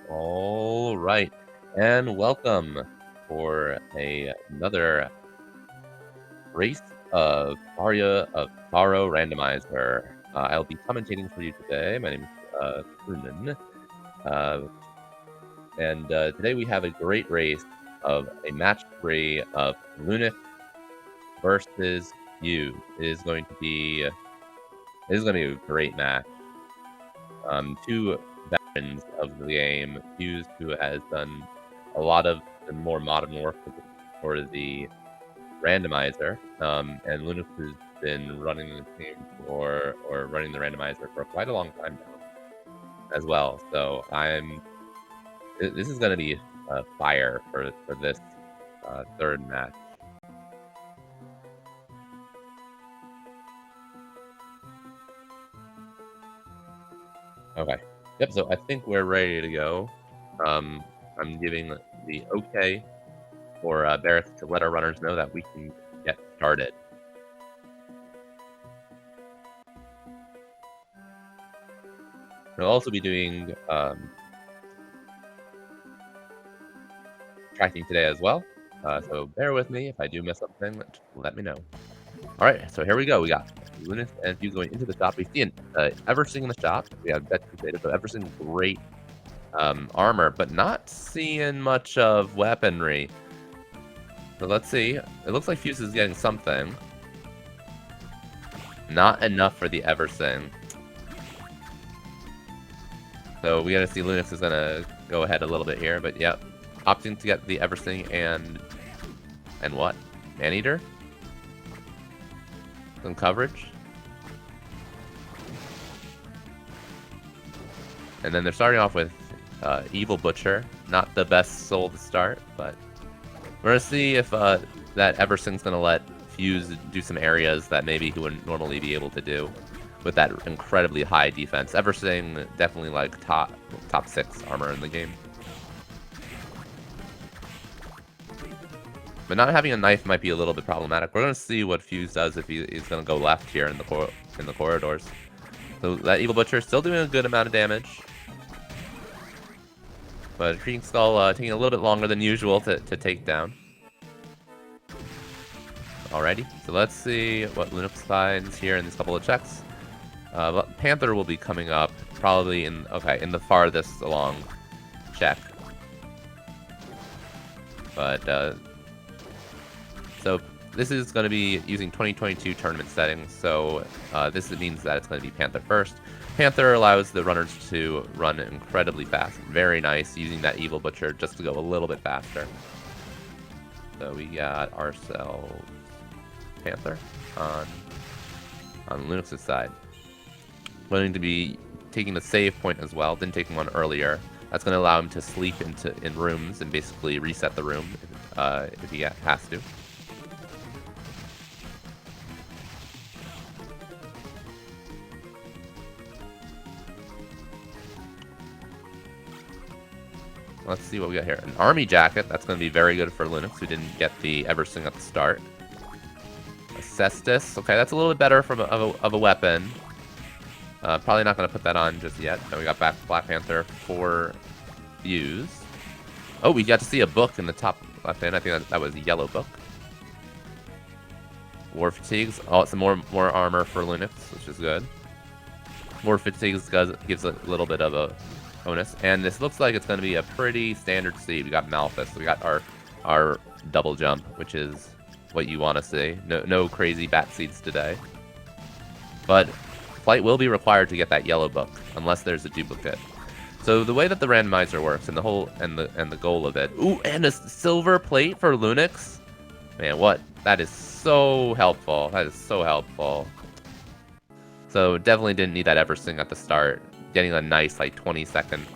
All right, and welcome for another race of Aria of Sorrow Randomizer. I'll be commentating for you today. My name is Truman, uh, and today we have a great race of a match 3 of Lunix versus you. It is going to be a great match. Two veterans of the game, Hughes, who has done a lot of the more modern work for the randomizer, and Linux has been running the team or running the randomizer for quite a long time now as well. So this is going to be fire for this third match. Okay. Yep. So I think we're ready to go. I'm giving the okay for Barrett to let our runners know that we can get started. We'll also be doing tracking today as well. So bear with me if I do miss something. Let me know. All right, so here we go. We got Lunix and Fuse going into the shop. We see an Eversing in the shop. We have Bet Crusader, so Eversing great armor, but not seeing much of weaponry. So let's see. It looks like Fuse is getting something. Not enough for the Eversing. So we gotta see Lunix is gonna go ahead a little bit here, but yep. Opting to get the Eversing and what? Maneater? Some coverage. And then they're starting off with Evil Butcher. Not the best soul to start, but we're gonna see if that Eversing's gonna let Fuse do some areas that maybe he wouldn't normally be able to do with that incredibly high defense. Eversing definitely like top 6 armor in the game. But not having a knife might be a little bit problematic. We're going to see what Fuse does if he's going to go left here in the corridors. So that Evil Butcher is still doing a good amount of damage. But Shrieking Skull taking a little bit longer than usual to take down. Alrighty, so let's see what Lunix finds here in these couple of checks. Panther will be coming up probably in the farthest along check. But so this is going to be using 2022 tournament settings, so this means that it's going to be Panther first. Panther allows the runners to run incredibly fast. Very nice, using that Evil Butcher just to go a little bit faster. So we got ourselves Panther on Lunix's side. Going to be taking a save point as well. Didn't take one earlier. That's going to allow him to sleep in rooms and basically reset the room if he has to. Let's see what we got here. An army jacket. That's going to be very good for Lunix, who didn't get the Eversing at the start. A Cestus. Okay, that's a little bit better of a weapon. Probably not going to put that on just yet. Now we got back Black Panther for Fuse. Oh, we got to see a book in the top left hand. I think that was a yellow book. War Fatigues. Oh, some more armor for Lunix, which is good. War Fatigues gives a little bit of a bonus, and this looks like it's going to be a pretty standard seed. We got Malthus. We got our double jump, which is what you want to see. No crazy bat seeds today, but flight will be required to get that yellow book unless there's a duplicate. So the way that the randomizer works and the goal of it. Ooh, and a silver plate for Lunix. Man, that is so helpful. That is so helpful. So definitely didn't need that Eversing at the start. Getting a nice like 20-second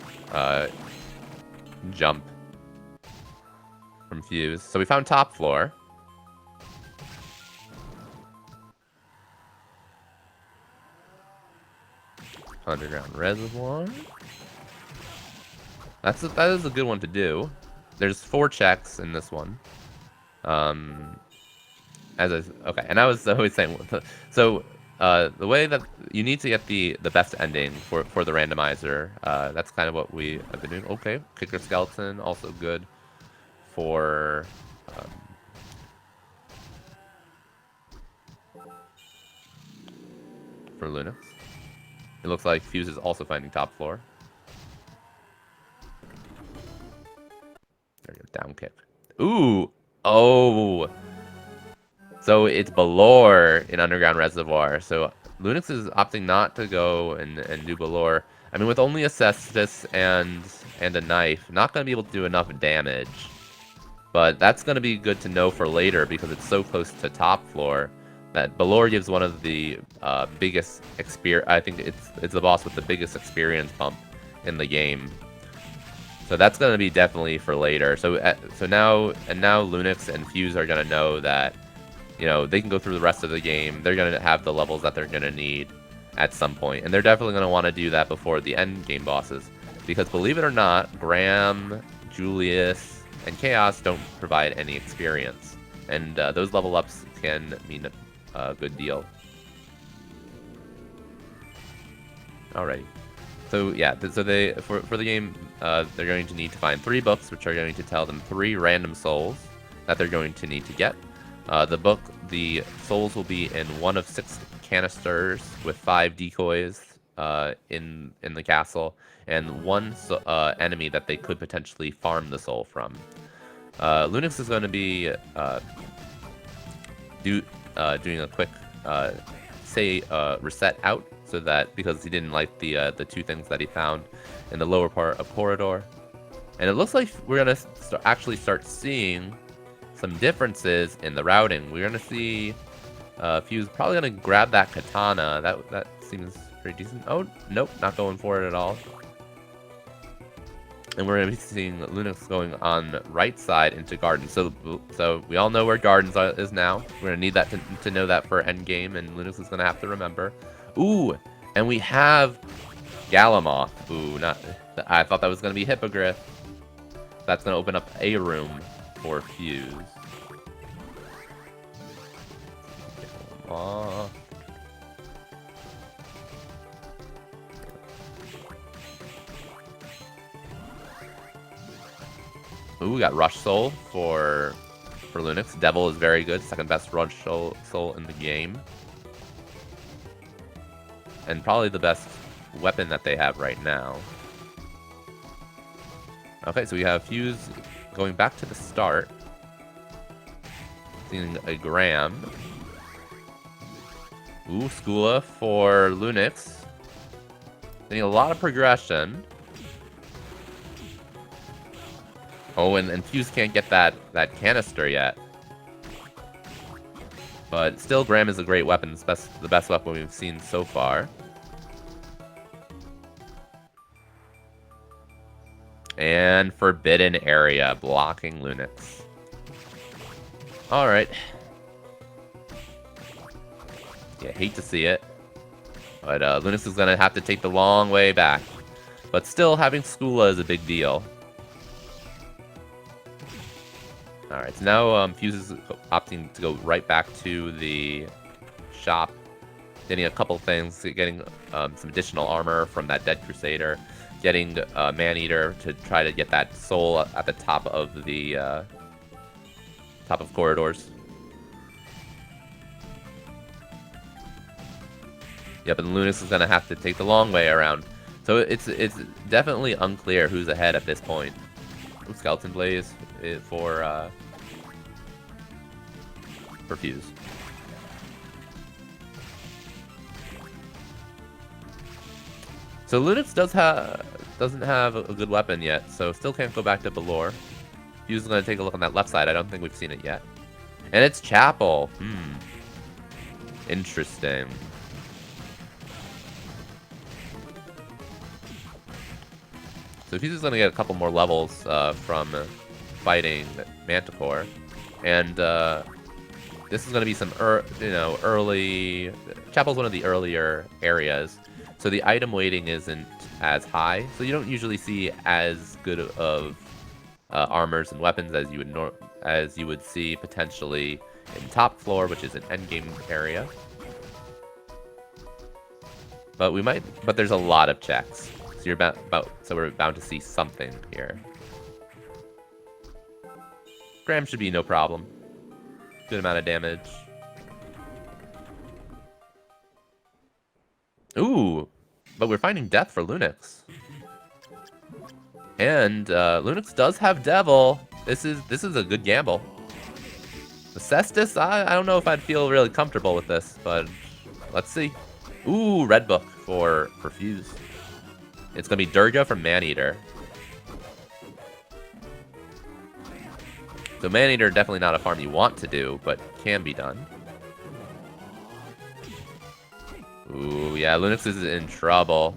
jump from Fuse. So we found top floor. Underground reservoir. That is a good one to do. There's 4 checks in this one. And I was always saying, so the way that you need to get the best ending for the randomizer. That's kind of what we have been doing. Okay, kicker skeleton also good for. For Lunix. It looks like Fuse is also finding top floor. There you go, down kick. Ooh! Oh! So it's Balor in Underground Reservoir. So Lunix is opting not to go and do Balor. I mean, with only a Cestus and a knife, not going to be able to do enough damage. But that's going to be good to know for later because it's so close to top floor. That Balor gives one of the biggest experience. I think it's the boss with the biggest experience bump in the game. So that's going to be definitely for later. So now Lunix and Fuse are going to know that, you know, they can go through the rest of the game. They're going to have the levels that they're going to need at some point, and they're definitely going to want to do that before the end game bosses. Because believe it or not, Graham, Julius, and Chaos don't provide any experience, and those level ups can mean a good deal. Alrighty. So yeah, so they for the game, they're going to need to find 3 books, which are going to tell them 3 random souls that they're going to need to get. The souls will be in one of 6 canisters with 5 decoys in the castle, and 1 enemy that they could potentially farm the soul from. Lunix is going to be doing a quick reset out, so that because he didn't like the 2 things that he found in the lower part of corridor, and it looks like we're gonna actually start seeing some differences in the routing. We're gonna see Fuse probably gonna grab that katana. That seems pretty decent. Oh nope, not going for it at all. And we're gonna be seeing Lunix going on right side into Garden. So we all know where Gardens is now. We're gonna need that to know that for end game, and Lunix is gonna have to remember. Ooh, and we have Galamoth. Ooh, I thought that was gonna be Hippogriff. That's gonna open up a room for Fuse. Galamoth. Ooh, we got Rush Soul for Lunix. Devil is very good. Second best Rush Soul in the game. And probably the best weapon that they have right now. Okay, so we have Fuse going back to the start. Seeing a Graham. Ooh, Skula for Lunix. Getting a lot of progression. Oh, and Fuse can't get that canister yet. But still, Graham is a great weapon. It's the best weapon we've seen so far. And Forbidden Area, blocking Lunix. Alright. Yeah, hate to see it. But Lunix is going to have to take the long way back. But still, having Skula is a big deal. Alright, so now Fuse is opting to go right back to the shop. Getting a couple things, getting some additional armor from that Dead Crusader. Getting Man-Eater to try to get that soul at the top of the top of corridors. Yep, and Lunix is going to have to take the long way around. So it's definitely unclear who's ahead at this point. Ooh, Skeleton Blaze for Fuse. So Lunix doesn't have a good weapon yet, so still can't go back to Balor. Fuse is going to take a look on that left side. I don't think we've seen it yet. And it's Chapel. Interesting. So Fuse is going to get a couple more levels from fighting Manticore. And this is going to be some early... Chapel's one of the earlier areas. So the item weighting isn't as high, so you don't usually see as good of armors and weapons as you would see potentially in top floor, which is an endgame area. But we might. But there's a lot of checks. So you're so we're bound to see something here. Graham should be no problem. Good amount of damage. Ooh, but we're finding death for Lunix. And Lunix does have Devil. This is a good gamble. The Cestus, I don't know if I'd feel really comfortable with this, but let's see. Ooh, red book for Fuse. It's gonna be Durga from Maneater. So Maneater definitely not a farm you want to do, but can be done. Ooh, yeah, Lunix is in trouble.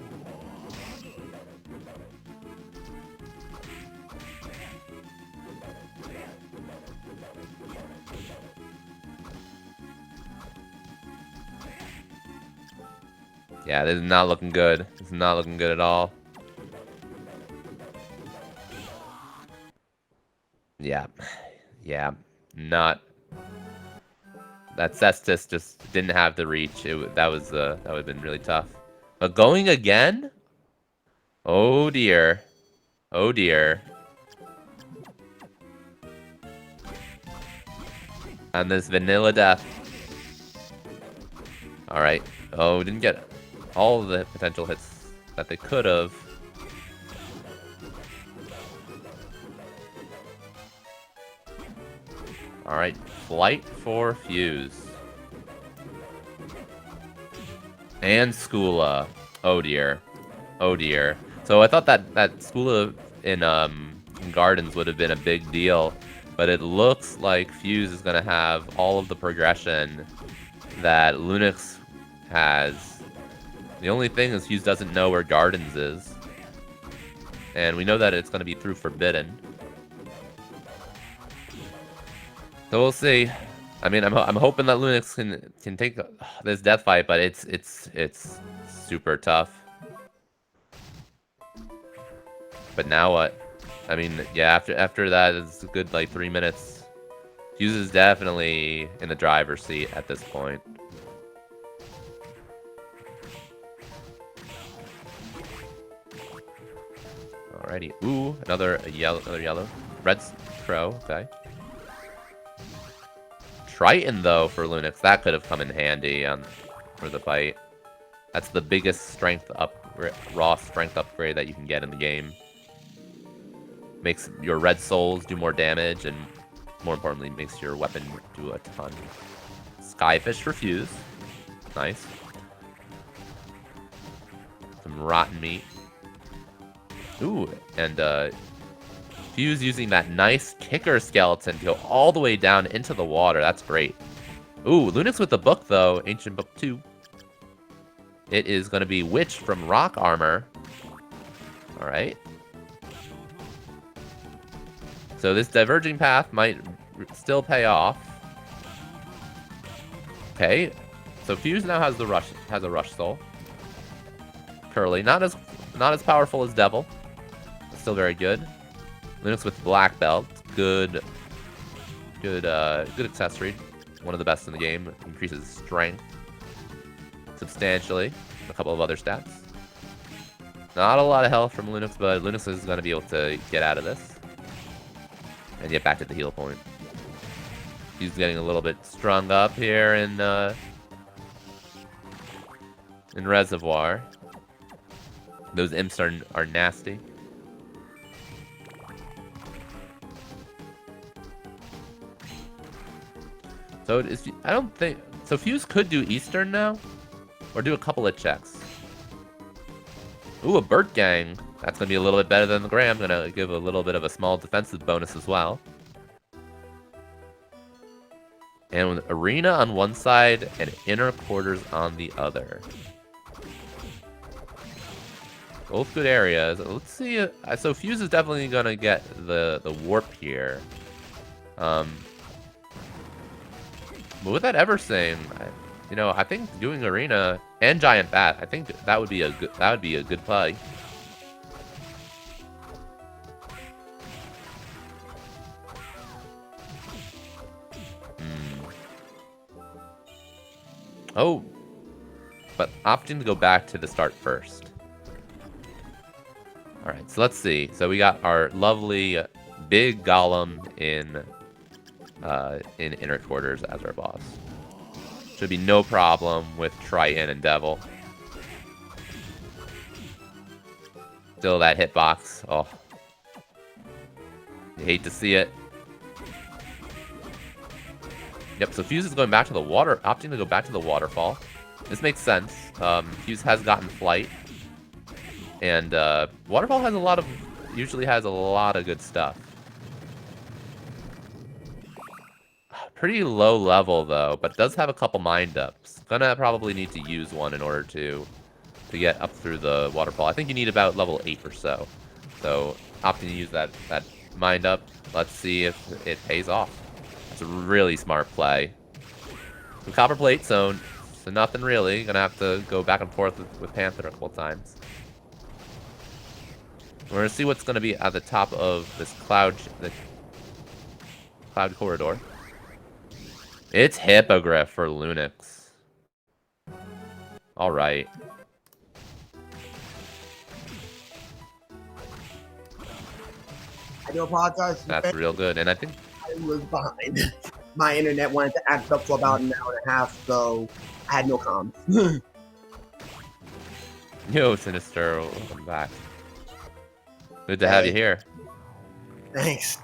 Yeah, this is not looking good. This is not looking good at all. Yeah. Yeah. Not. That Cestus just didn't have the reach. That would have been really tough. But going again? Oh dear. Oh dear. And this vanilla death. Alright. Oh, didn't get all of the potential hits that they could have. Alright, flight for Fuse. And Skula. Oh dear. Oh dear. So I thought that Skula in Gardens would have been a big deal, but it looks like Fuse is going to have all of the progression that Lunix has. The only thing is Fuse doesn't know where Gardens is. And we know that it's going to be through Forbidden. So we'll see. I mean, I'm hoping that Lunix can take this death fight, but it's super tough. But now what? I mean, yeah, after that, it's a good like 3 minutes. Fuse is definitely in the driver's seat at this point. Alrighty. Ooh, another yellow. Red's Crow. Okay. Triton, though, for Lunix. That could have come in handy for the fight. That's the biggest raw strength upgrade that you can get in the game. Makes your red souls do more damage, and more importantly, makes your weapon do a ton. Skyfish for Fuse. Nice. Some rotten meat. Ooh, and Fuse using that nice kicker skeleton to go all the way down into the water. That's great. Ooh, Lunix with the book, though. Ancient Book 2. It is going to be Witch from Rock Armor. Alright. So this diverging path might still pay off. Okay. So Fuse now has a rush soul. Curly. Not as powerful as Devil. But still very good. Lunix with black belt, good accessory, one of the best in the game. Increases strength substantially. A couple of other stats. Not a lot of health from Lunix, but Lunix is going to be able to get out of this and get back to the heal point. He's getting a little bit strung up here in Reservoir. Those imps are nasty. So I don't think so. Fuse could do Eastern now, or do a couple of checks. Ooh, a Burt Gang. That's gonna be a little bit better than the Graham. Gonna give a little bit of a small defensive bonus as well. And with Arena on one side and Inner Quarters on the other. Both good areas. Let's see. So Fuse is definitely gonna get the warp here. But with that Eversing, I think doing Arena and Giant Bat, I think that would be a good play. Oh, but opting to go back to the start first. Alright, so let's see. So we got our lovely big golem in inner quarters as our boss. Should be no problem with Triton and Devil. Still that hitbox. Oh. You hate to see it. Yep, so Fuse is going back to the water, opting to go back to the waterfall. This makes sense. Fuse has gotten flight. And waterfall has usually has a lot of good stuff. Pretty low level though, but does have a couple mind ups. Gonna probably need to use one in order to get up through the waterfall. I think you need about level 8 or so. So opting to use that mind up. Let's see if it pays off. It's a really smart play. The copper plate, so nothing really. Gonna have to go back and forth with Panther a couple times. We're gonna see what's gonna be at the top of this cloud corridor. It's Hippogriff for Lunix. All right. I do apologize. That's real good, and I think I was behind. My internet wanted to act up for about an hour and a half, so I had no comms. Yo, Sinister, welcome back. Good to have you here. Thanks.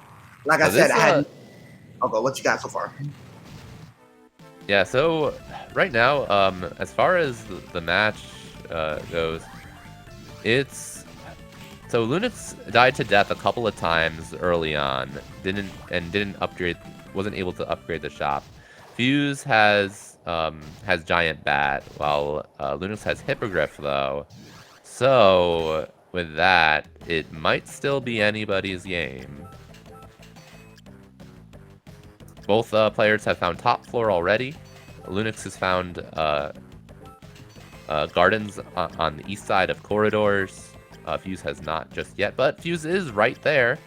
Like I said, I hadn't. Okay, what you got so far? Yeah, so right now, as far as the match goes, it's so Lunix died to death a couple of times early on, wasn't able to upgrade the shop. Fuse has Giant Bat, while Lunix has Hippogriff though. So with that, it might still be anybody's game. Both players have found top floor already. Lunix has found gardens on the east side of corridors. Fuse has not just yet, but Fuse is right there.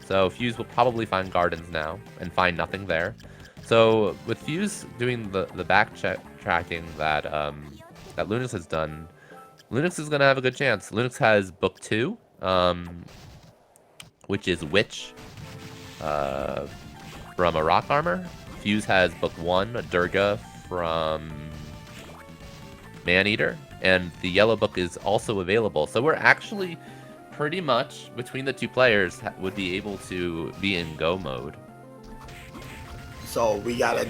So Fuse will probably find gardens now and find nothing there. So with Fuse doing the backtracking that Lunix has done, Lunix is gonna have a good chance. Lunix has book 2, which is Witch. From a rock armor. Fuse has book 1, Durga from Maneater, and the yellow book is also available. So we're actually pretty much between the two players would be able to be in go mode. So we got a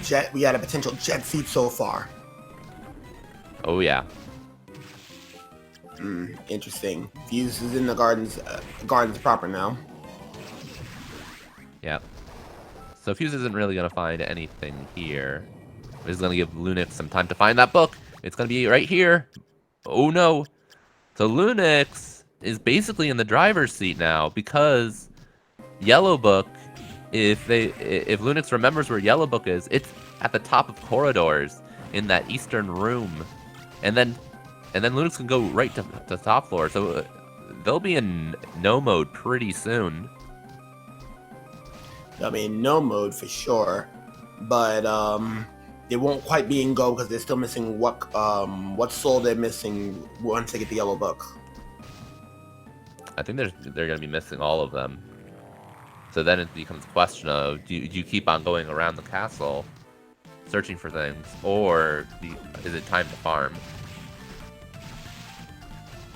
potential jet feat so far. Oh yeah. Interesting. Fuse is in the gardens proper now. Yeah. So Fuse isn't really going to find anything here. It's going to give Lunix some time to find that book. It's going to be right here. Oh no. So Lunix is basically in the driver's seat now because Yellow Book, if Lunix remembers where Yellow Book is, it's at the top of corridors in that eastern room. And then Lunix can go right to top floor. So they'll be in no mode pretty soon. I mean, no mode for sure, but they won't quite be in go because they're still missing what soul they're missing once they get the yellow book. I think they're going to be missing all of them. So then it becomes a question of do you keep on going around the castle, searching for things, or is it time to farm?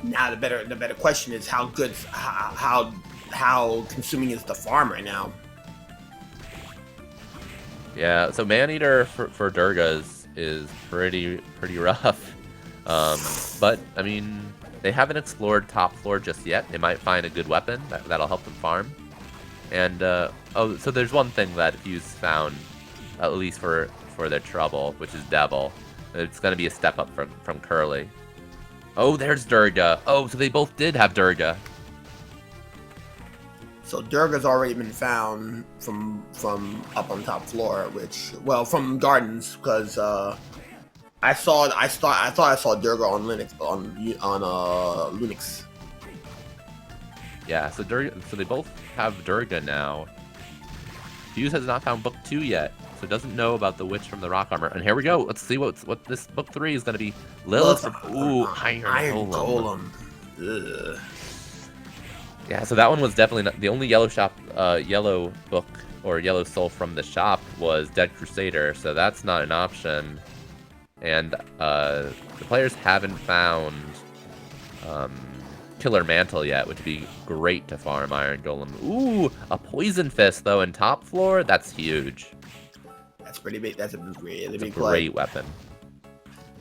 Now the better question is how consuming is the farm right now. Yeah, so Maneater for Durgas is pretty rough. But, I mean, they haven't explored top floor just yet. They might find a good weapon that'll help them farm. And, so there's one thing that Fuse found, at least for their trouble, which is Devil. It's going to be a step up from Curly. Oh, there's Durga. Oh, so they both did have Durga. So Durga's already been found from up on top floor, from gardens, because I thought I saw Durga on Linux on Lunix. Yeah, so they both have Durga now. Fuse has not found book 2 yet. so doesn't know about the witch from the rock armor. And here we go. Let's see what this book 3 is going to be. Lilith from Iron Golem. Ugh. Yeah, so that one was definitely not, the only yellow book or yellow soul from the shop was Dead Crusader, so that's not an option. And the players haven't found Killer Mantle yet, which would be great to farm Iron Golem. Ooh, a Poison Fist though in top floor. That's huge. That's pretty big. That's a really big great weapon.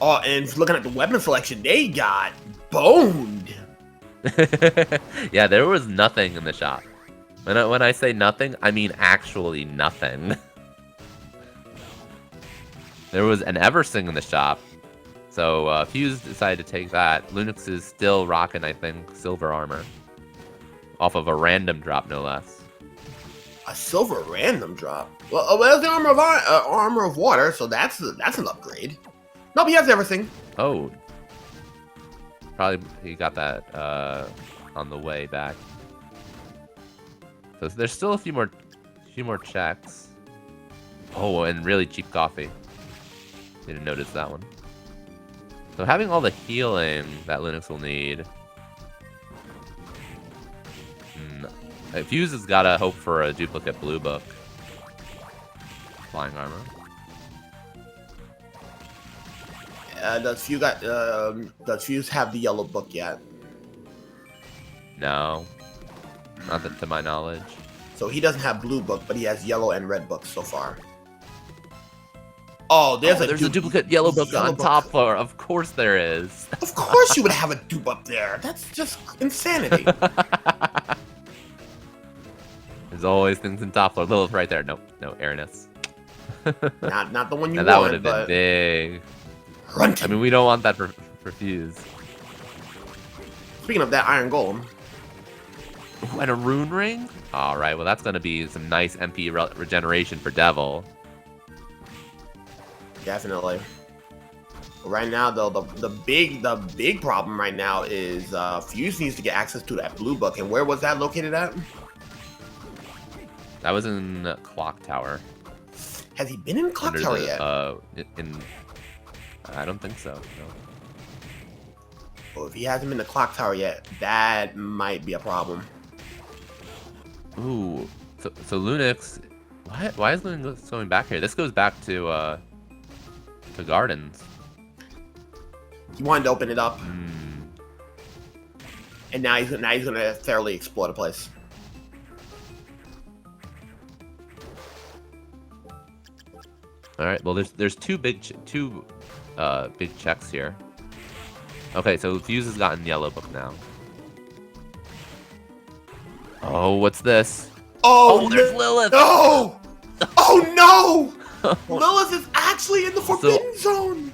Oh, and looking at the weapon selection, they got boned. Yeah, there was nothing in the shop. When I say nothing, I mean actually nothing. There was an Eversing in the shop. So Fuse decided to take that. Lunix is still rocking, I think, silver armor. Off of a random drop, no less. A silver random drop? Well, there's the armor of water, so that's an upgrade. Nope, he has everything. Oh. Probably he got that on the way back. So there's still a few more checks. Oh, and really cheap coffee. Didn't notice that one. So having all the healing that Lunix will need. Fuse has gotta hope for a duplicate blue book. Flying armor. Does Fuse have the yellow book yet? No. Not that to my knowledge. So he doesn't have blue book, but he has yellow and red books so far. Oh, there's a duplicate yellow book on top floor. Of course there is. Of course you would have a dupe up there. That's just insanity. There's always things in top floor. Lilith right there. Nope. No, Aranus. not the one you now, that want, would have been big. Runting. I mean, we don't want that for Fuse. Speaking of that, Iron Golem. Ooh, and a rune ring? Alright, well that's going to be some nice MP regeneration for Devil. Definitely. Right now, though, the big problem right now is Fuse needs to get access to that blue book. And where was that located at? That was in Clock Tower. Has he been in Clock Tower yet? I don't think so. No. Well, if he hasn't been to Clock Tower yet, that might be a problem. Ooh, so Lunix, why is Lunix going back here? This goes back to Gardens. He wanted to open it up, and now he's gonna thoroughly explore the place. All right, well there's two big checks here. Okay, so Fuse has gotten yellow book now. Oh, what's this? Oh, there's Lilith! No! Oh no! Lilith is actually in the Forbidden Zone!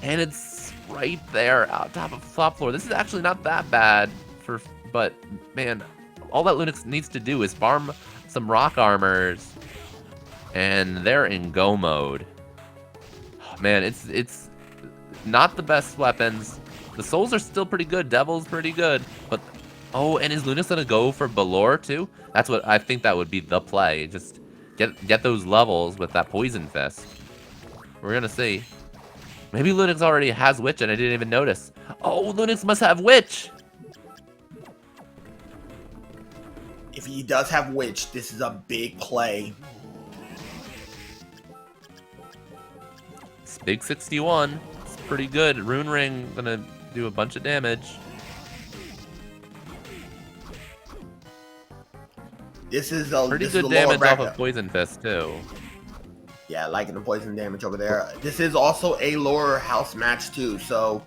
And it's right there out top of top floor. This is actually not that bad but man, all that Lunix needs to do is farm some rock armors and they're in go mode. Man, it's not the best weapons. The souls are still pretty good. Devil's pretty good, but oh, and is Lunix gonna go for Balor too? That's what I think that would be the play. Just get those levels with that Poison Fist. We're gonna see. Maybe Lunix already has Witch and I didn't even notice. Oh, Lunix must have Witch! If he does have Witch, this is a big play. It's big 61. It's pretty good. Rune Ring gonna do a bunch of damage. This is a pretty good damage off of Poison Fist too. Yeah, liking the poison damage over there. This is also a lower house match too, so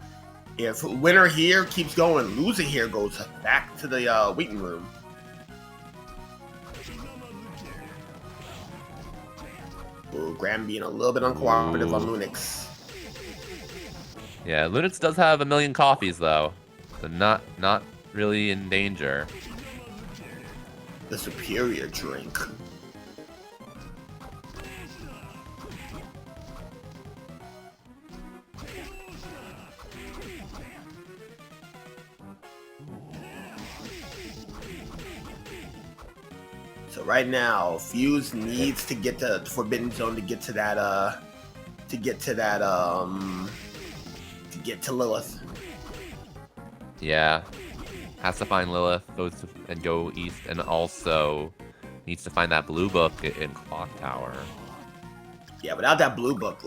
if winner here keeps going, loser here goes back to the waiting room. Ooh, Graham being a little bit uncooperative on Lunix. Yeah, Lunix does have a million coffees though, so not really in danger. The superior drink. So right now, Fuse needs to get to Forbidden Zone to get to that to get to Lilith. Yeah. Has to find Lilith, and go east, and also needs to find that blue book in Clock Tower. Yeah, without that blue book,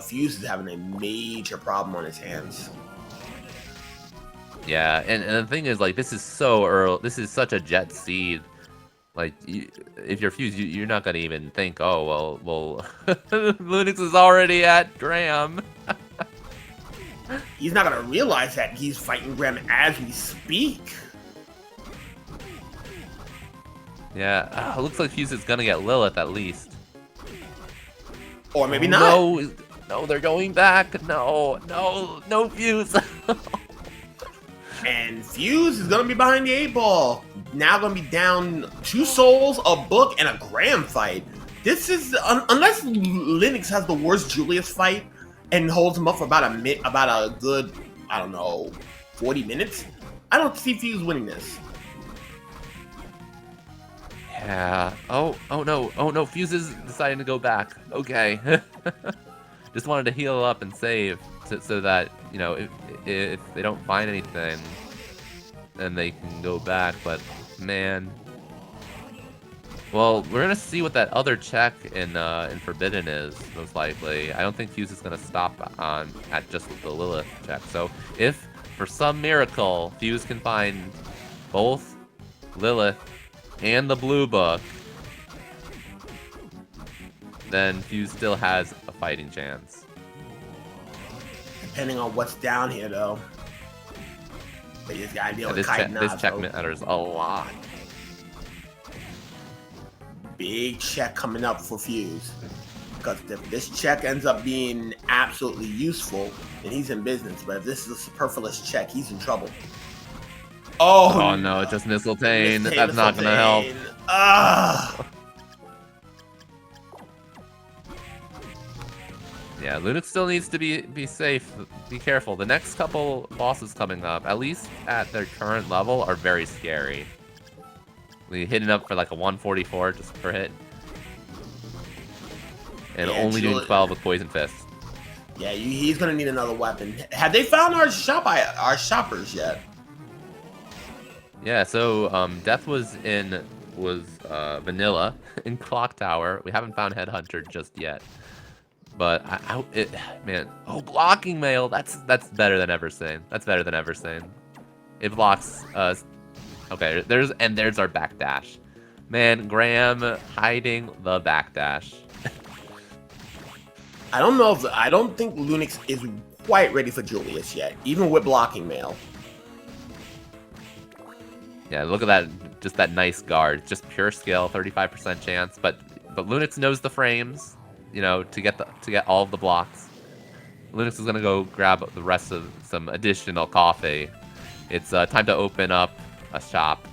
Fuse is having a major problem on his hands. Yeah, and the thing is, like, this is so early. This is such a jet seed. Like, if you're Fuse, you're not gonna even think, oh, well, Lunix is already at Graham. He's not gonna realize that he's fighting Graham as we speak. Yeah, looks like Fuse is gonna get Lilith at least. Or maybe not. No, they're going back. No, Fuse. And Fuse is gonna be behind the 8-ball. Now gonna be down 2 souls, a book, and a Graham fight. This is unless Lunix has the worst Julius fight and holds him up for about a good, I don't know, 40 minutes. I don't see Fuse winning this. Yeah. Oh no. Fuse is deciding to go back. Okay. Just wanted to heal up and save so that, you know, if they don't find anything, then they can go back. But man, well, we're gonna see what that other check in Forbidden is, most likely. I don't think Fuse is gonna stop at just the Lilith check. So if for some miracle Fuse can find both Lilith and the blue book, then Fuse still has a fighting chance. Depending on what's down here, though. But you just gotta deal with This check matters a lot. Big check coming up for Fuse. Because if this check ends up being absolutely useful, then he's in business. But if this is a superfluous check, he's in trouble. Oh no, just Mistletoe. That's not gonna help. Yeah, Lunix still needs to be safe. Be careful. The next couple bosses coming up, at least at their current level, are very scary. We hitting up for like a 144 just per hit. And only doing 12 with Poison Fist. Yeah, he's gonna need another weapon. Have they found our shoppers yet? Yeah, so Death was vanilla in Clock Tower. We haven't found Headhunter just yet. But man, blocking mail. That's better than Eversane. That's better than Eversane. It blocks us. Okay, there's our backdash. Man, Graham hiding the backdash. I don't think Lunix is quite ready for Julius yet, even with blocking mail. Yeah, look at that, just that nice guard. Just pure skill, 35% chance. But Lunix knows the frames, you know, to get all of the blocks. Lunix is gonna go grab the rest of some additional coffee. It's time to open up a shop.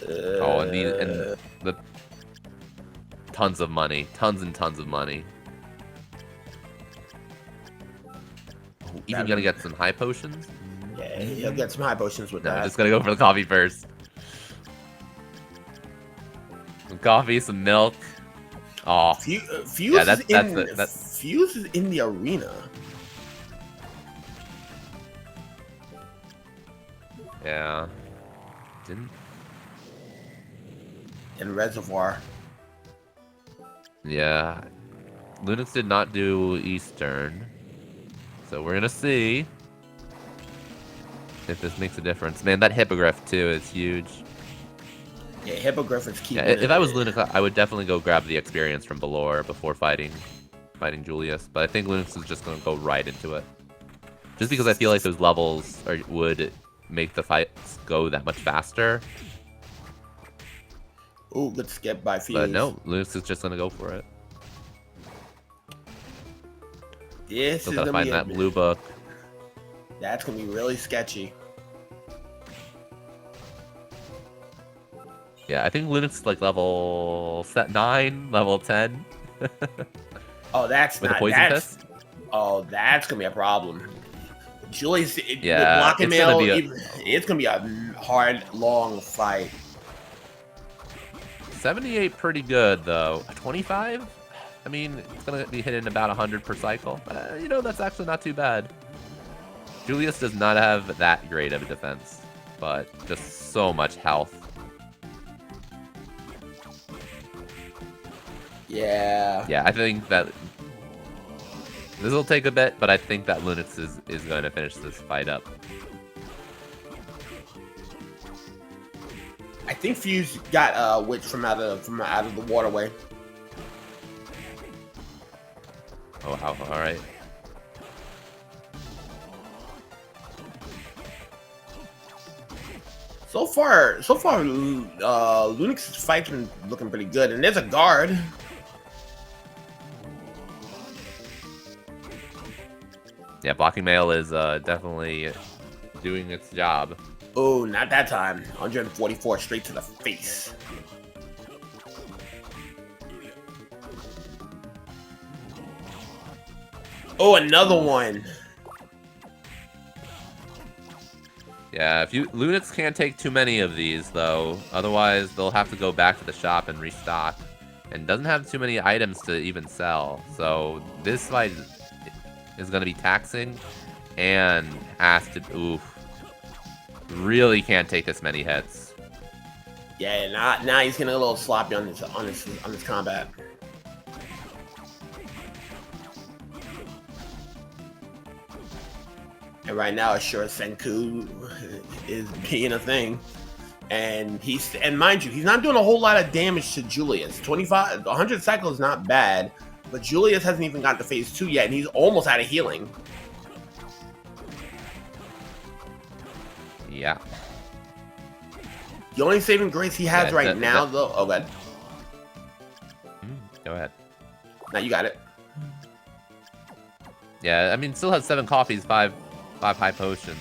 And the tons of money, tons and tons of money. Even gonna get some high potions? Yeah, he'll get some high potions with that. I'm just gonna go for the coffee first. Some coffee, some milk. Oh, Fuse yeah, Fuse is in the arena. Yeah. Didn't. In Reservoir. Yeah. Lunix did not do Eastern. So we're gonna see if this makes a difference. Man, that Hippogriff too is huge. Yeah, Hippogriff is keeping. Yeah, if I was Lunix, I would definitely go grab the experience from Belor before fighting Julius. But I think Lunix is just gonna go right into it, just because I feel like those levels would make the fights go that much faster. Ooh, good skip by Fuse. But no, Lunix is just gonna go for it. This Still is gotta gonna find be that blue book. That's gonna be really sketchy. Yeah, I think Lunix is like level 9, level 10. Oh, that's with not. a poison fist. Oh, that's gonna be a problem. Julius, Yeah, blocking it's gonna mail, be a it's gonna be a hard, long fight. 78 pretty good though. 25? I mean, it's gonna be hitting about 100 per cycle. You know, that's actually not too bad. Julius does not have that great of a defense, but just so much health. Yeah. Yeah, I think that this will take a bit, but I think that Lunix is going to finish this fight up. I think Fuse got Witch from out of the waterway. Oh, how? All right. So far, Lunix's fight's been looking pretty good, and there's a guard. Yeah, blocking mail is definitely doing its job. Oh, not that time. 144 straight to the face. Oh, another one. Yeah, if Lunix can't take too many of these though, otherwise they'll have to go back to the shop and restock. And doesn't have too many items to even sell. So this fight is going to be taxing and has to really can't take this many hits. Yeah, now he's getting a little sloppy on his combat. And right now, sure Senku is being a thing, and mind you, he's not doing a whole lot of damage to Julius. 100 cycles is not bad, but Julius hasn't even got to phase 2 yet, and he's almost out of healing. Yeah. The only saving grace he has now, though. Oh, God. Go ahead. Now you got it. Yeah, I mean, still has 7 coffees, 5 high potions.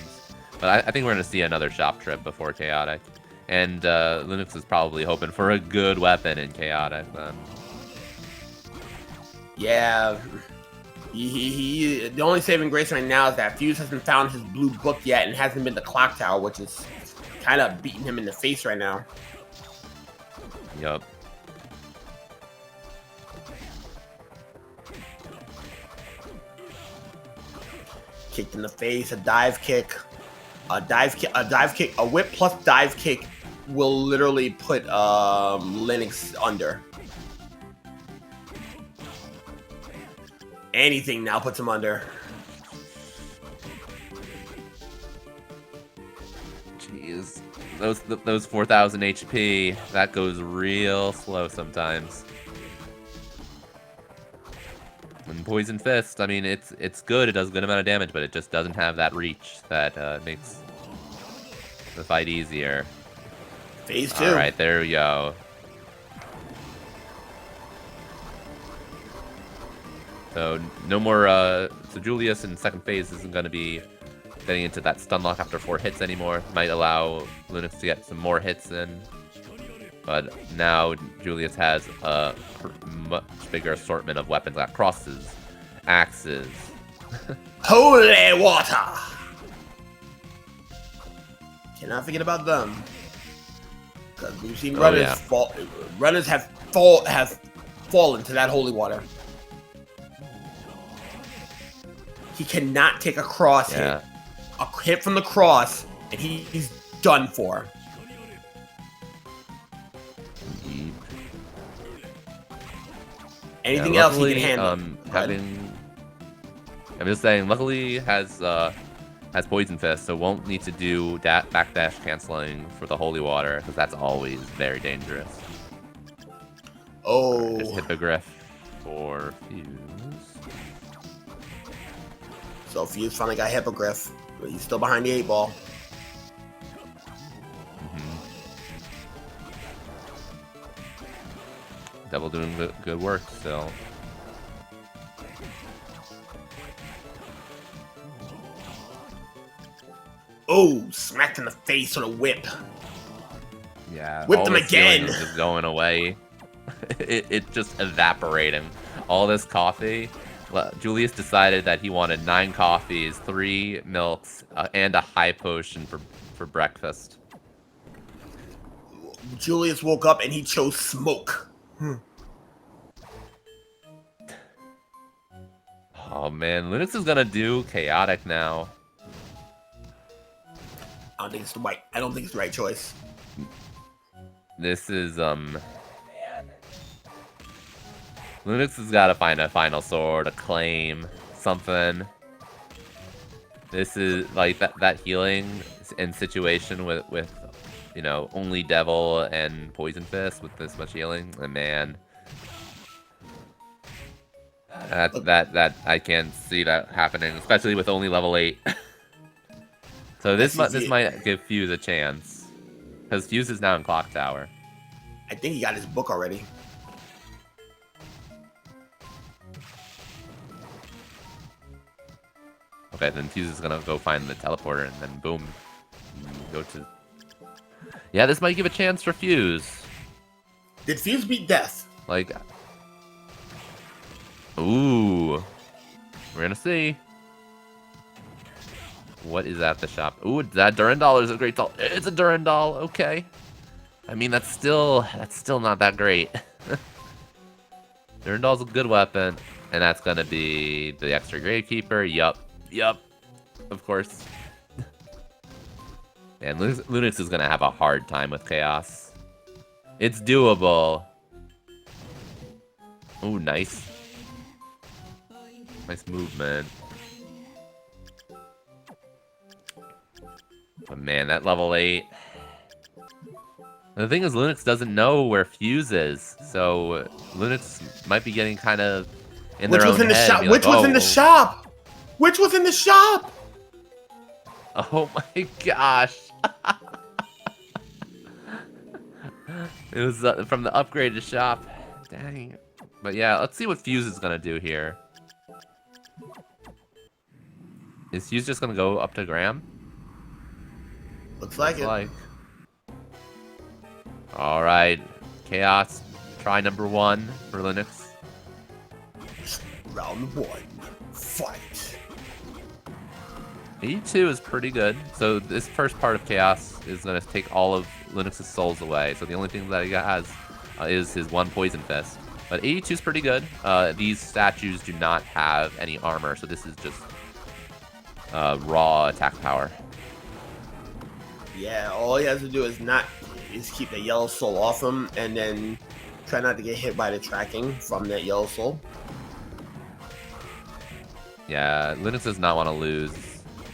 But I think we're going to see another shop trip before Chaotic. And Lunix is probably hoping for a good weapon in Chaotic then. Yeah. The only saving grace right now is that Fuse hasn't found his blue book yet and hasn't been to Clock Tower, which is kind of beating him in the face right now. Yup. Kicked in the face, a dive kick, a whip plus dive kick will literally put Lunix under. Anything now puts him under. Jeez, those 4,000 HP, that goes real slow sometimes. And Poison Fist, I mean, it's good. It does a good amount of damage, but it just doesn't have that reach that makes the fight easier. Phase 2. All right, there we go. So no more. So Julius in second phase isn't going to be getting into that stun lock after 4 hits anymore. Might allow Lunix to get some more hits in. But now Julius has a much bigger assortment of weapons. Got crosses, axes. Holy water! Cannot forget about them. Because we've seen runners fall. Runners have fallen to that holy water. He cannot take a cross hit. A hit from the cross, and he's done for. Anything else he can handle. I'm just saying, luckily has Poison Fist, so won't need to do backdash canceling for the holy water, because that's always very dangerous. Oh. There's Hippogriff for Fuse. So Fuse finally got Hippogriff, but he's still behind the 8 ball. Devil doing good work still. Oh, smacked in the face with a whip. Yeah, whipped him again. Just going away. It's just evaporating. All this coffee Julius decided that he wanted 9 coffees, 3 milks, and a high potion for breakfast. Julius woke up and he chose smoke. Oh man, Lunix is gonna do chaotic now. I don't think it's the right choice. This is man. Lunix has got to find a final sword, a claim, something. This is like that healing in situation with you know, only Devil and Poison Fist with this much healing. And man, that I can't see that happening, especially with only level 8. So this might give Fuse a chance, because Fuse is now in Clock Tower. I think he got his book already. Okay, then Fuse is gonna go find the teleporter, and then boom, go to. Yeah, this might give a chance for Fuse. Did Fuse beat Death? Like, ooh, we're gonna see. What is at the shop? Ooh, that Durandal is a great doll. It's a Durandal. Okay. I mean, that's still not that great. Durandal's a good weapon, and that's gonna be the extra Gravekeeper. Yup. Of course. And Lunix is gonna have a hard time with Chaos. It's doable. Ooh, nice. Nice movement. But man, that level 8. The thing is, Lunix doesn't know where Fuse is, so Lunix might be getting kind of in their own head. Which was in the shop? Which was in the shop? Oh my gosh. It was from the upgraded shop. Dang. But yeah, let's see what Fuse is going to do here. Is Fuse just going to go up to Graham? Looks like it. Alright. Chaos. Try number 1 for Lunix. Round 1. Fight. 82 is pretty good. So this first part of Chaos is going to take all of Lunix's souls away. So the only thing that he has is his 1 Poison Fist. But 82 is pretty good. These statues do not have any armor, so this is just raw attack power. Yeah, all he has to do is keep the yellow soul off him, and then try not to get hit by the tracking from that yellow soul. Yeah, Lunix does not want to lose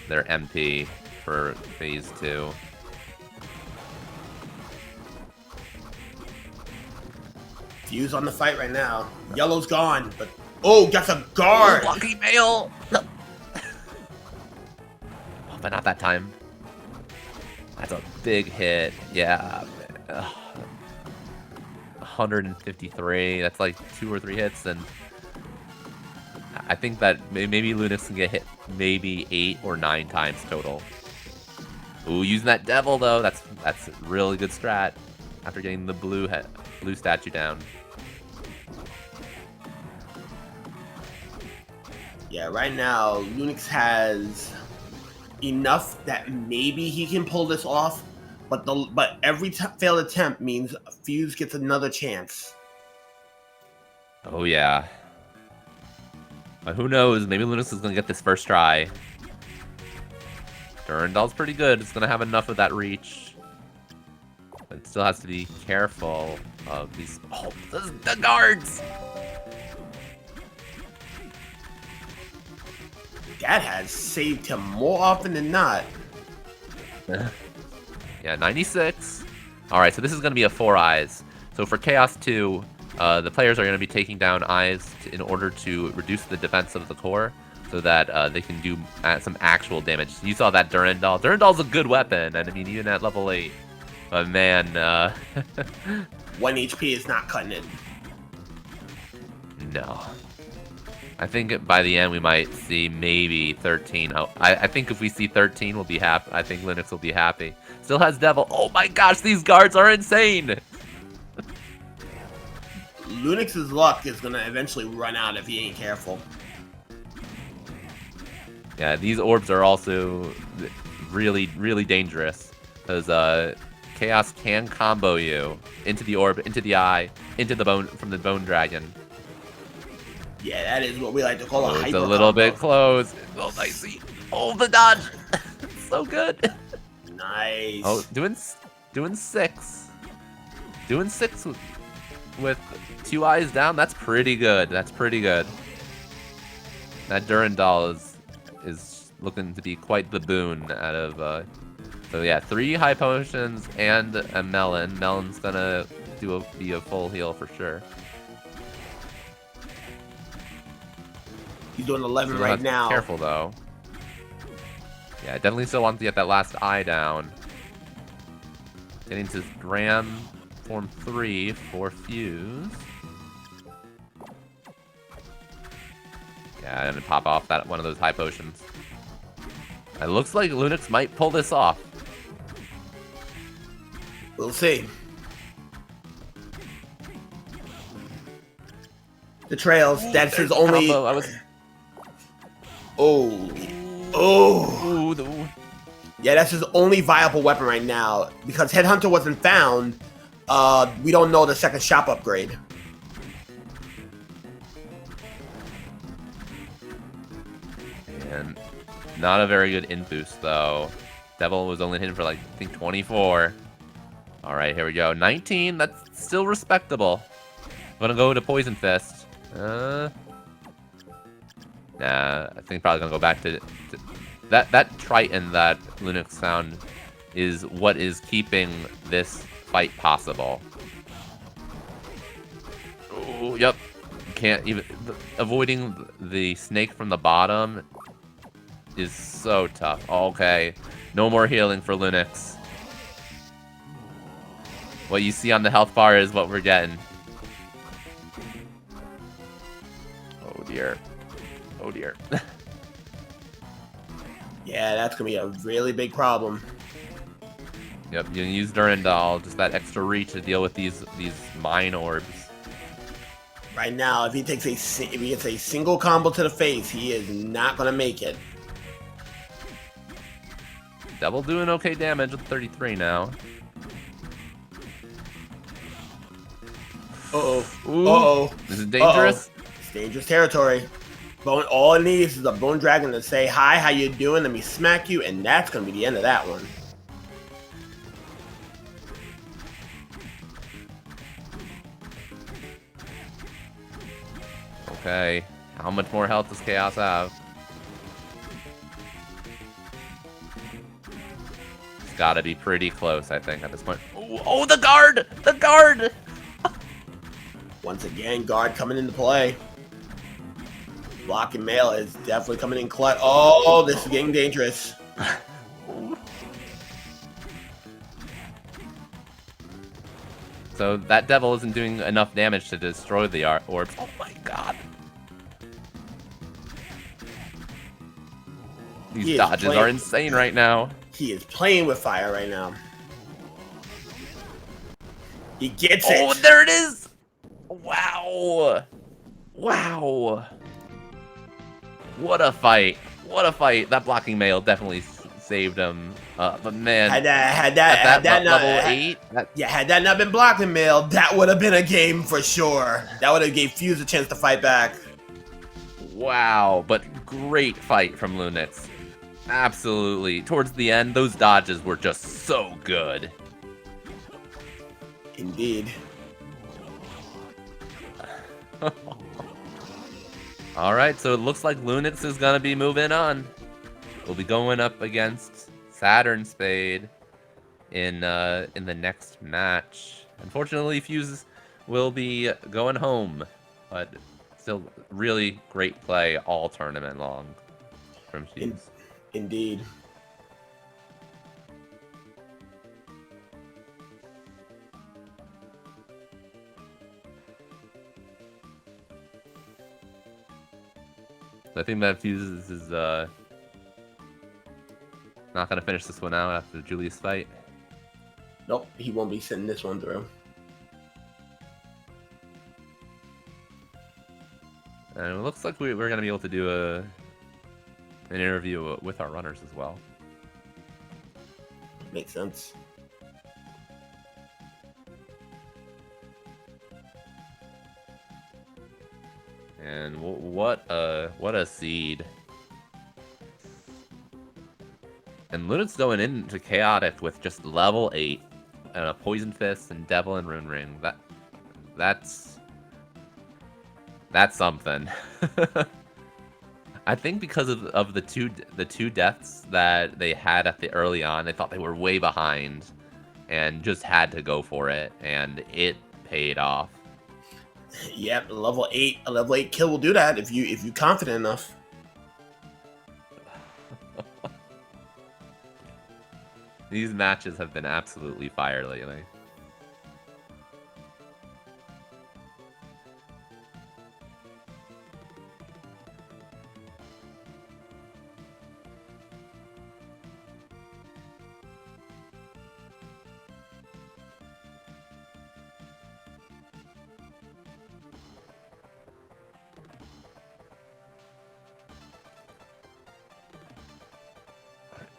their MP for phase 2. Fuse on the fight right now. Yellow's gone, but gets a guard. Lucky mail. No. Oh, but not that time. That's a big hit. Yeah. 153. That's like 2 or 3 hits, and I think that maybe Lunix can get hit maybe 8 or 9 times total. Ooh, using that Devil though, that's a really good strat after getting the blue statue down. Yeah, right now Lunix has enough that maybe he can pull this off, but every failed attempt means Fuse gets another chance. Oh yeah. But who knows? Maybe Lunix is gonna get this first try. Durandal's pretty good. It's gonna have enough of that reach. But it still has to be careful of these. Oh, the guards! That has saved him more often than not. Yeah, 96. Alright, so this is gonna be a 4 eyes. So for Chaos 2, the players are going to be taking down eyes in order to reduce the defense of the core so that they can do some actual damage. You saw that Durandal. Durandal's a good weapon, and I mean, even at level 8. But man, 1 HP is not cutting it. No. I think by the end we might see maybe 13. I think if we see 13, we'll be happy. I think Lunix will be happy. Still has Devil. Oh my gosh, these guards are insane! Lunix's luck is gonna eventually run out if he ain't careful. Yeah, these orbs are also really, really dangerous because Chaos can combo you into the orb, into the eye, into the bone from the bone dragon. Yeah, that is what we like to call a hyper It's a little combo. bit close. Oh, dicey. Oh, the dodge. So good. Nice. Oh, doing 6. Doing 6 with 2 eyes down. That's pretty good. That's pretty good. That Durandal is looking to be quite the boon out of. So yeah, 3 high potions and a melon. Melon's gonna be a full heal for sure. He's doing 11 So right now. Careful though. Yeah, definitely still want to get that last eye down. Getting to Gram form 3 for Fuse. Yeah, and then pop off that one of those high potions. It looks like Lunix might pull this off. We'll see. The trails. That's his only. Combo. Oh. Yeah, that's his only viable weapon right now. Because Headhunter wasn't found, we don't know the second shop upgrade. And not a very good in boost though. Devil was only hitting for like, I think 24. Alright, here we go. 19, that's still respectable. I'm gonna go to Poison Fist. Nah, I think probably gonna go back to that Triton that Lunix found is what is keeping this fight possible. Oh, yep. Can't even avoiding the snake from the bottom is so tough. Okay, no more healing for Lunix. What you see on the health bar is what we're getting. Oh dear. Oh dear. Yeah, that's gonna be a really big problem. Yep, you can use Durandal, just that extra reach to deal with these mine orbs. Right now, if he gets a single combo to the face, he is not gonna make it. Devil doing okay damage with 33 now. Uh-oh. This is dangerous. It's dangerous territory. All it needs is a bone dragon to say, hi, how you doing? Let me smack you, and that's gonna be the end of that one. Okay, how much more health does Chaos have? It's gotta be pretty close, I think, at this point. Oh, the guard! The guard! Once again, guard coming into play. Blocking mail is definitely coming in clutch. Oh, this is getting dangerous. So that devil isn't doing enough damage to destroy the orbs. Oh my god. These dodges are insane right now. He is playing with fire right now. He gets it. Oh, there it is! Wow. Wow. What a fight. What a fight. That blocking mail definitely saved him. But man, had that level 8? Had that not been blocking mail, that would have been a game for sure. That would have gave Fuse a chance to fight back. Wow, but great fight from Lunix. Absolutely. Towards the end, those dodges were just so good. Indeed. Alright, so it looks like Lunix is going to be moving on. We'll be going up against Saturn Spade in the next match. Unfortunately, Fuse will be going home, but still really great play all tournament long from Fuse. Indeed. I think that Fuse is not going to finish this one out after Julius' fight. Nope, he won't be sitting this one through. And it looks like we're going to be able to do a an interview with our runners as well. Makes sense. And what a seed. And Lunix going into chaotic with just level 8 and a Poison Fist and Devil and Rune Ring. That's something. I think because of the two deaths that they had at the early on, they thought they were way behind and just had to go for it, and it paid off. Yep, a level 8 kill will do that if you confident enough. These matches have been absolutely fire lately.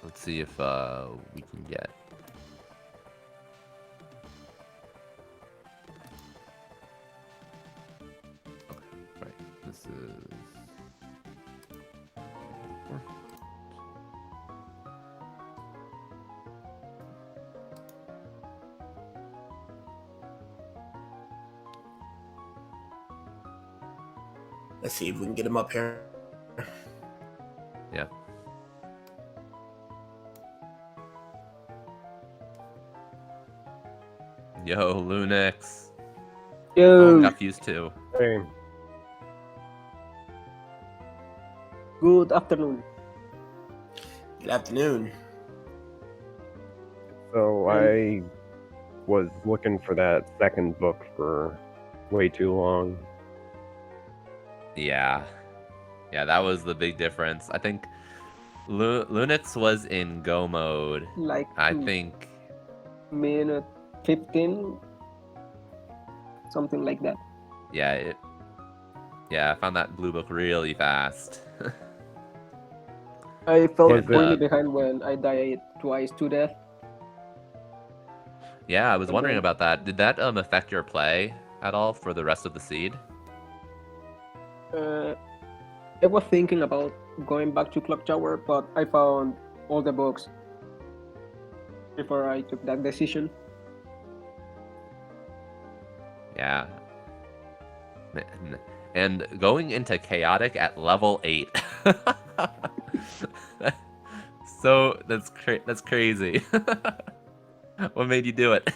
Let's see if we can get. Okay, right. This is. Let's see if we can get him up here. Yeah. Yo, Lunix. Yo. Oh, got fused too. Hey. Good afternoon. Good afternoon. So I was looking for that second book for way too long. Yeah. Yeah, that was the big difference. I think Lunix was in go mode. Like I think. minute 15, something like that. Yeah, I found that blue book really fast. I felt And, really behind when I died twice to death. yeah, I was And wondering then- about that. Did that affect your play at all for the rest of the seed? I was thinking about going back to Clock Tower, but I found all the books before I took that decision. Yeah. And going into chaotic at level 8. So that's crazy. What made you do it?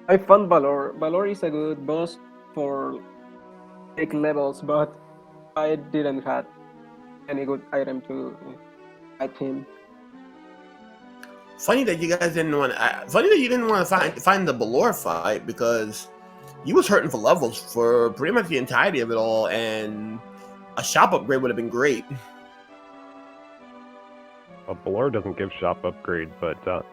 I found Valor. Valor is a good boss for big levels, but I didn't have any good item to fight him. Funny that you guys didn't want. Funny that you didn't want to find the Balor fight, because he was hurting for levels for pretty much the entirety of it all, and a shop upgrade would have been great. Well, Balor doesn't give shop upgrade, but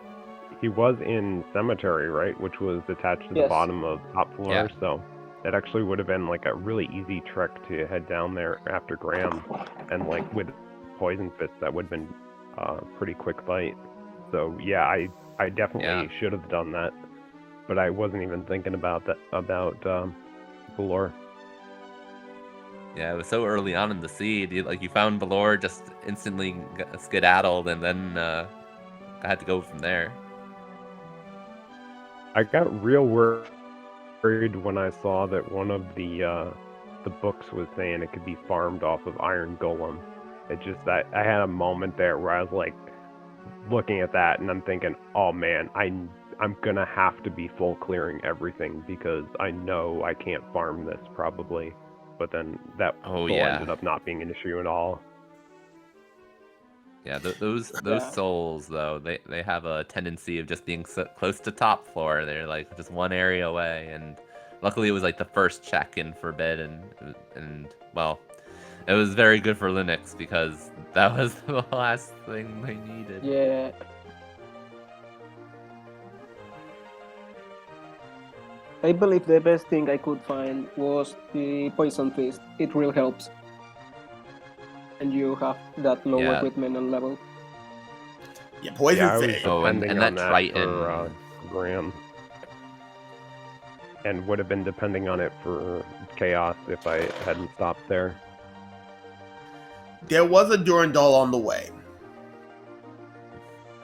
he was in Cemetery, right? Which was attached to the bottom of top floor, Yeah. so it actually would have been like a really easy trick to head down there after Graham, and like with Poison Fist, that would have been a pretty quick fight. So yeah, I definitely should have done that, but I wasn't even thinking about that Balor. Yeah, it was so early on in the seed. You found Valor, just instantly skedaddled, and then I had to go from there. I got real worried when I saw that one of the books was saying it could be farmed off of Iron Golem. It just I had a moment there where I was like looking at that and I'm thinking, oh man, I'm gonna have to be full clearing everything because I know I can't farm this probably. But then that ended up not being an issue at all. Yeah, those souls though, they have a tendency of just being so close to top floor. They're like just one area away, and luckily it was like the first check in Forbidden, and well, it was very good for Lunix because that was the last thing they needed. Yeah. I believe the best thing I could find was the Poison Fist. It really helps. And you have that low Yeah. equipment and level. Yeah, poison Yeah, I was fish. Oh, and depending that on that Triton. for Graham. And would have been depending on it for Chaos if I hadn't stopped there. There was a Durandal on the way.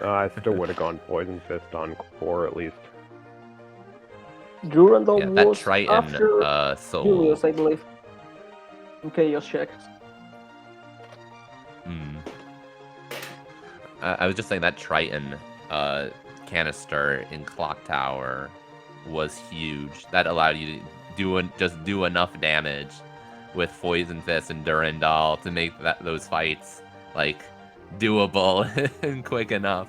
I still would have gone Poison Fist on core at least. Durandal Yeah, that was Triton after soul. Julius, I believe. In Chaos checks. I was just saying that Triton canister in Clock Tower was huge. That allowed you to do enough damage with Poison Fist and Durandal to make those fights like doable and quick enough.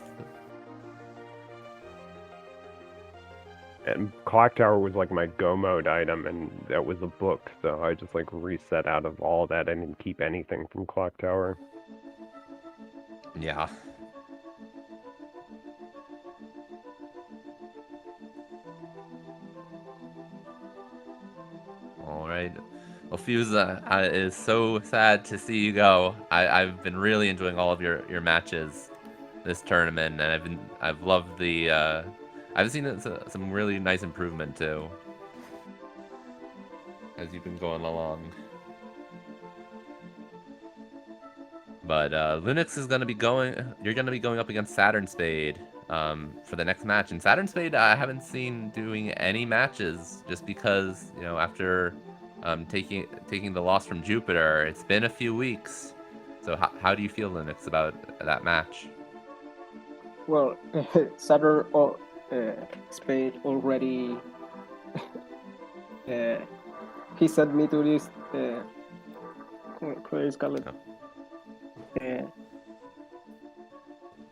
And Clock Tower was like my go mode item, and that was a book, so I just like reset out of all that. I didn't keep anything from Clock Tower. Yeah. All right. Well, Fuse, it is so sad to see you go. I've been really enjoying all of your matches this tournament, and I've loved the. I've seen some really nice improvement too as you've been going along. But Lunix is going to be going. You're going to be going up against Saturn Spade for the next match. And Saturn Spade, I haven't seen doing any matches just because after taking the loss from Jupiter, it's been a few weeks. So how do you feel, Lunix, about that match? Well, Saturn Spade already. He sent me to this. What is it called?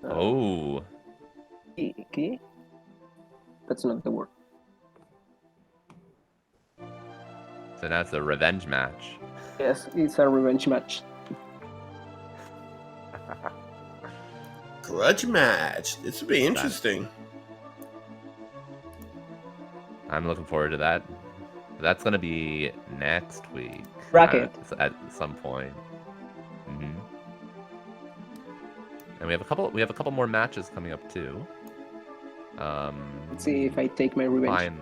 Oh. Okay. That's not the word. So now it's a revenge match. Yes, it's a revenge match. Grudge match. This would be interesting. I'm looking forward to that. That's gonna be next week. Bracket. At some point. And we have a couple more matches coming up too. Let's see if I take my revenge.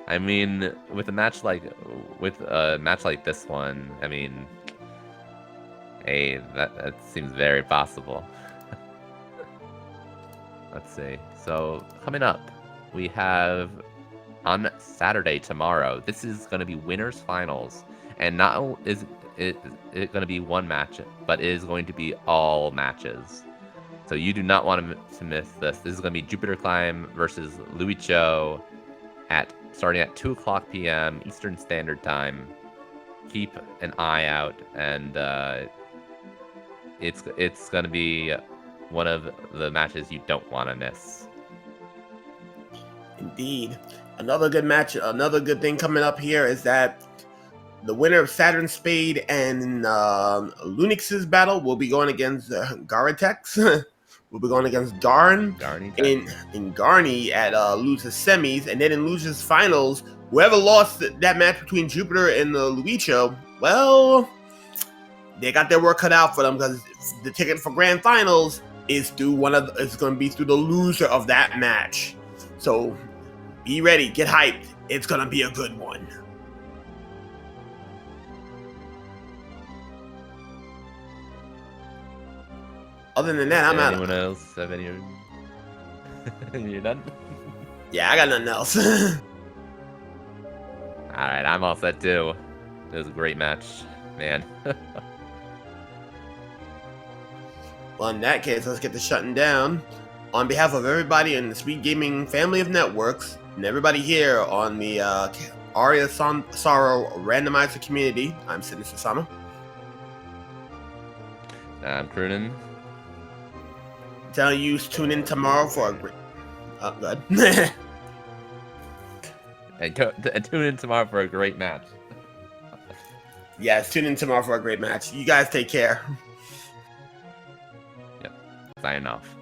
I mean, with a match like this one, I mean, hey, that seems very possible. Let's see. So coming up, we have on Saturday tomorrow. This is going to be winners finals, and not only is it going to be one match, but it is going to be all matches. So you do not want to miss this. This is going to be Jupiter Climb versus Luicho starting at 2:00 p.m. Eastern Standard Time. Keep an eye out, and it's going to be one of the matches you don't want to miss. Indeed. Another good match, another good thing coming up here is that the winner of Saturn Spade and Lunix's battle will be going against Garitex. We'll be going against Garn in Garny at Lucha's semis, and then in Lucha's finals, whoever lost that match between Jupiter and Luicho, well, they got their work cut out for them because the ticket for grand finals is it's going to be through the loser of that match. So be ready, get hyped. It's going to be a good one. Other than that, I'm out. Anyone else have any? You're done? Yeah, I got nothing else. Alright, I'm all set too. It was a great match, man. Well, in that case, let's get to shutting down. On behalf of everybody in the SpeedGaming family of networks, and everybody here on the Aria Sorrow Randomizer community, I'm Sinister Sama. I'm Croonin. Telling you to tune in tomorrow for a great... good. And tune in tomorrow for a great match. Yes, tune in tomorrow for a great match. You guys take care. Yep. Signing off.